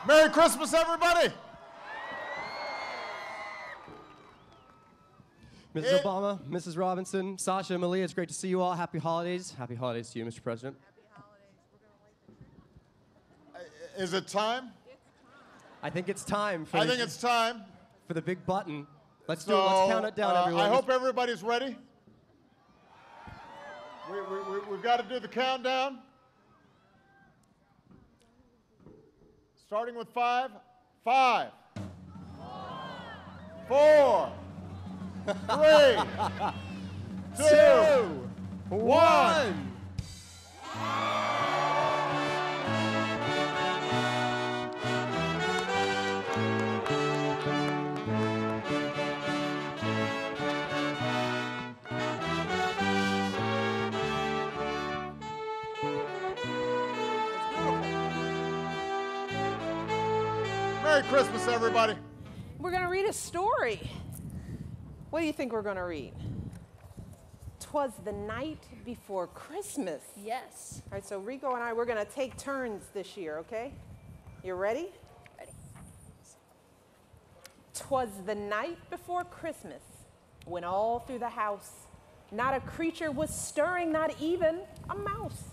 Merry Christmas, everybody. Mrs. Obama, Mrs. Robinson, Sasha, Malia, it's great to see you all. Happy holidays. Happy holidays to you, Mr. President. Happy holidays. We're going to light the tree. Is it time? I think it's time for for the big button. Let's do it. Let's count it down, everyone. I hope everybody's ready. We've got to do the countdown. Starting with 5. 5, 4, 3, 2, 1. Merry Christmas, everybody. We're going to read a story. What do you think we're going to read? 'Twas the night before Christmas. Yes. All right, so Rico and I, we're going to take turns this year, okay? You ready? Ready. 'Twas the night before Christmas, when all through the house, not a creature was stirring, not even a mouse.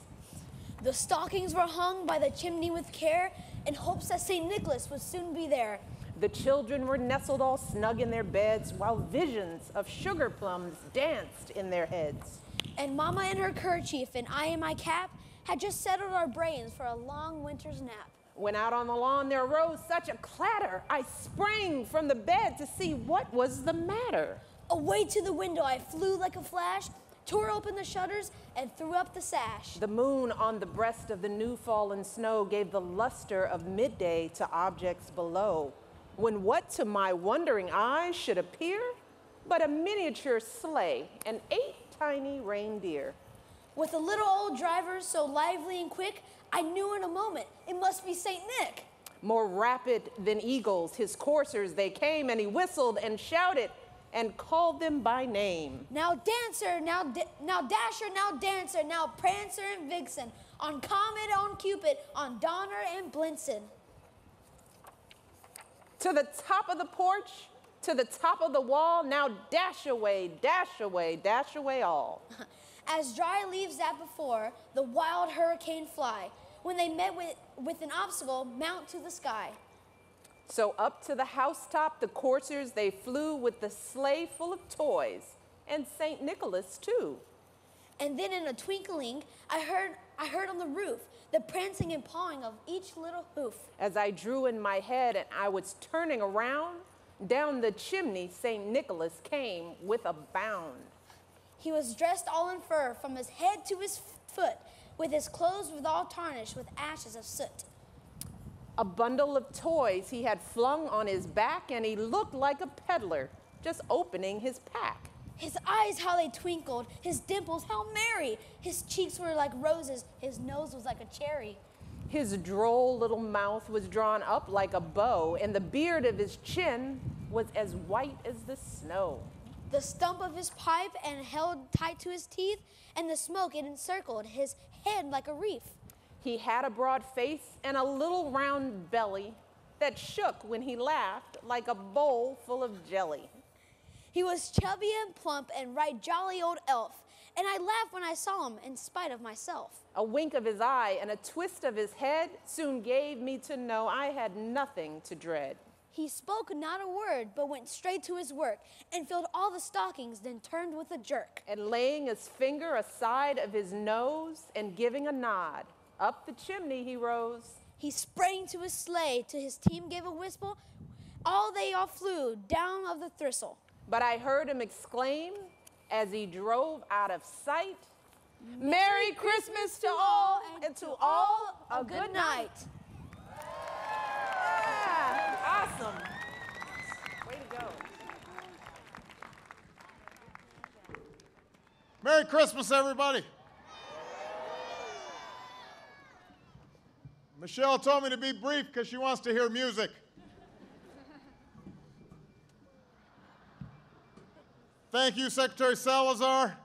The stockings were hung by the chimney with care in hopes that St. Nicholas would soon be there. The children were nestled all snug in their beds, while visions of sugar plums danced in their heads. And Mama in her kerchief and I in my cap had just settled our brains for a long winter's nap. When out on the lawn there arose such a clatter, I sprang from the bed to see what was the matter. Away to the window I flew like a flash, tore open the shutters, and threw up the sash. The moon on the breast of the new fallen snow gave the luster of midday to objects below, when what to my wondering eyes should appear but a miniature sleigh and 8 tiny reindeer. With a little old driver so lively and quick, I knew in a moment it must be St. Nick. More rapid than eagles, his coursers they came, and he whistled and shouted and called them by name. Now Dancer, now Dasher, now Dancer, now Prancer and Vixen, on Comet, on Cupid, on Donner and Blitzen. To the top of the porch, to the top of the wall, now dash away, dash away, dash away all. As dry leaves that before, the wild hurricane fly. When they met with an obstacle, mount to the sky. So up to the housetop, the coursers, they flew with the sleigh full of toys, and St. Nicholas too. And then in a twinkling, I heard on the roof the prancing and pawing of each little hoof. As I drew in my head and I was turning around, down the chimney St. Nicholas came with a bound. He was dressed all in fur from his head to his foot, with his clothes withal tarnished with ashes of soot. A bundle of toys he had flung on his back, and he looked like a peddler just opening his pack. His eyes, how they twinkled, his dimples, how merry. His cheeks were like roses, his nose was like a cherry. His droll little mouth was drawn up like a bow, and the beard of his chin was as white as the snow. The stump of his pipe and held tight to his teeth, and the smoke it encircled his head like a reef. He had a broad face and a little round belly that shook when he laughed like a bowl full of jelly. He was chubby and plump and right jolly old elf, and I laughed when I saw him in spite of myself. A wink of his eye and a twist of his head soon gave me to know I had nothing to dread. He spoke not a word, but went straight to his work and filled all the stockings, then turned with a jerk. And laying his finger aside of his nose and giving a nod, up the chimney he rose. He sprang to his sleigh, to his team gave a whistle. They all flew down of the thistle. But I heard him exclaim as he drove out of sight, Merry Christmas to all, and to all a good night. Yeah, awesome. Way to go. Merry Christmas, everybody. Michelle told me to be brief because she wants to hear music. Thank you, Secretary Salazar,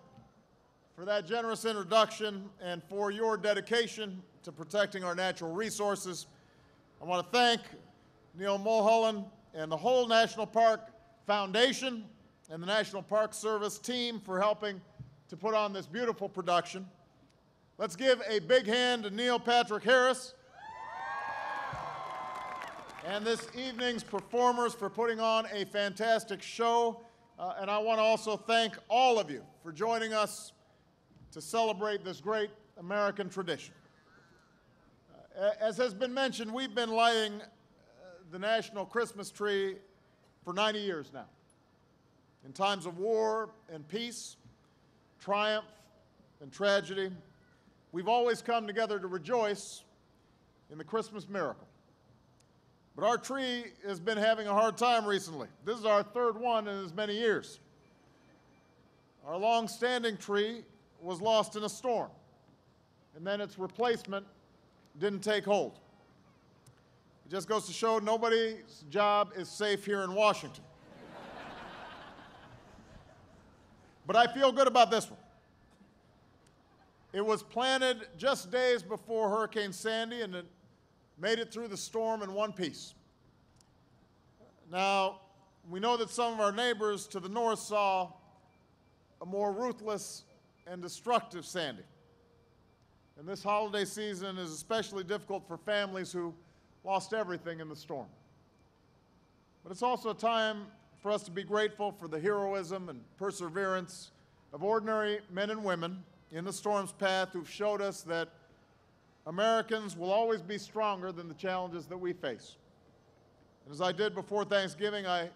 for that generous introduction and for your dedication to protecting our natural resources. I want to thank Neil Mulholland and the whole National Park Foundation and the National Park Service team for helping to put on this beautiful production. Let's give a big hand to Neil Patrick Harris and this evening's performers for putting on a fantastic show. And I want to also thank all of you for joining us to celebrate this great American tradition. As has been mentioned, we've been lighting the national Christmas tree for 90 years now. In times of war and peace, triumph and tragedy, we've always come together to rejoice in the Christmas miracle. But our tree has been having a hard time recently. This is our third one in as many years. Our long-standing tree was lost in a storm, and then its replacement didn't take hold. It just goes to show nobody's job is safe here in Washington. But I feel good about this one. It was planted just days before Hurricane Sandy, and it made it through the storm in one piece. Now, we know that some of our neighbors to the north saw a more ruthless and destructive Sandy. And this holiday season is especially difficult for families who lost everything in the storm. But it's also a time for us to be grateful for the heroism and perseverance of ordinary men and women in the storm's path who've showed us that Americans will always be stronger than the challenges that we face. And as I did before Thanksgiving, I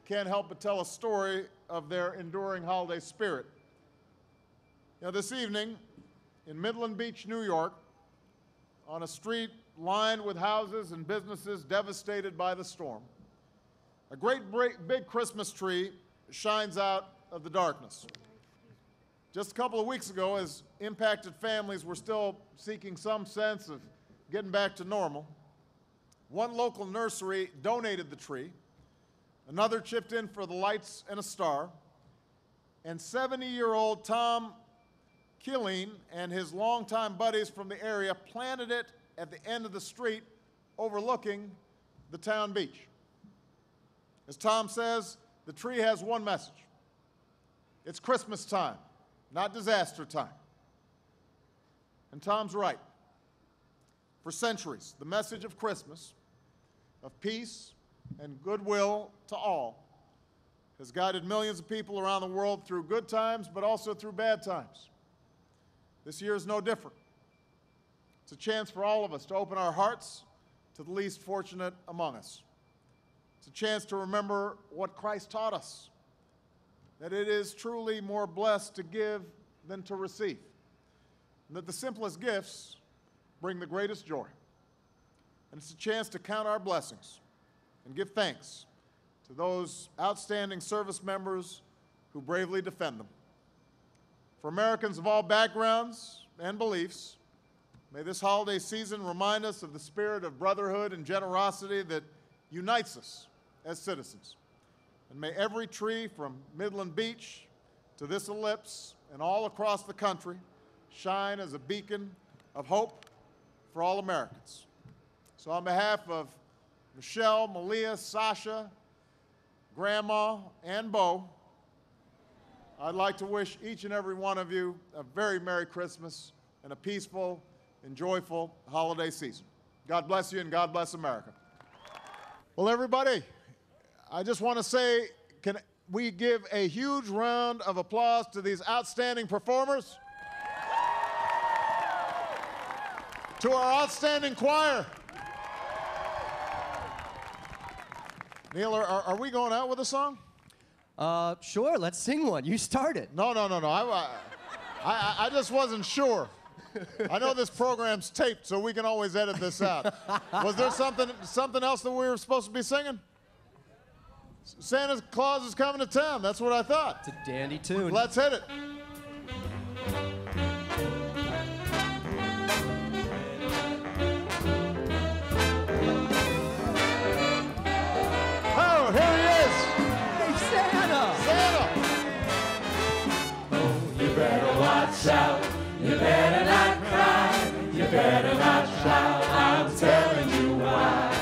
can't help but tell a story of their enduring holiday spirit. This evening in Midland Beach, New York, on a street lined with houses and businesses devastated by the storm, a great big Christmas tree shines out of the darkness. Just a couple of weeks ago, as impacted families were still seeking some sense of getting back to normal, one local nursery donated the tree, another chipped in for the lights and a star, and 70-year-old Tom Killeen and his longtime buddies from the area planted it at the end of the street overlooking the town beach. As Tom says, the tree has one message. It's Christmas time, not disaster time. And Tom's right. For centuries, the message of Christmas, of peace and goodwill to all, has guided millions of people around the world through good times, but also through bad times. This year is no different. It's a chance for all of us to open our hearts to the least fortunate among us. It's a chance to remember what Christ taught us, that it is truly more blessed to give than to receive, and that the simplest gifts bring the greatest joy. And it's a chance to count our blessings and give thanks to those outstanding service members who bravely defend them. For Americans of all backgrounds and beliefs, may this holiday season remind us of the spirit of brotherhood and generosity that unites us as citizens. And may every tree from Midland Beach to this Ellipse and all across the country shine as a beacon of hope for all Americans. So on behalf of Michelle, Malia, Sasha, Grandma, and Bo, I'd like to wish each and every one of you a very Merry Christmas and a peaceful and joyful holiday season. God bless you and God bless America. Well, everybody, I just want to say, can we give a huge round of applause to these outstanding performers? To our outstanding choir. Neil, are we going out with a song? Sure, let's sing one. You started. No. I just wasn't sure. I know this program's taped, so we can always edit this out. Was there something else that we were supposed to be singing? Santa Claus is coming to town. That's what I thought. It's a dandy tune. Let's hit it. Oh, here he is. Hey, Santa! Santa! Oh, you better watch out. You better not cry. You better not shout. I'm telling you why.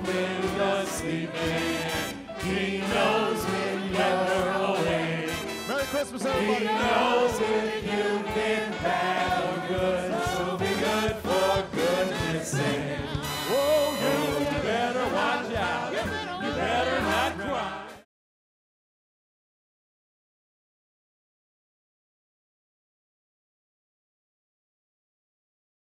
when you're sleeping. He knows when you're awake. Merry Christmas, He everybody. knows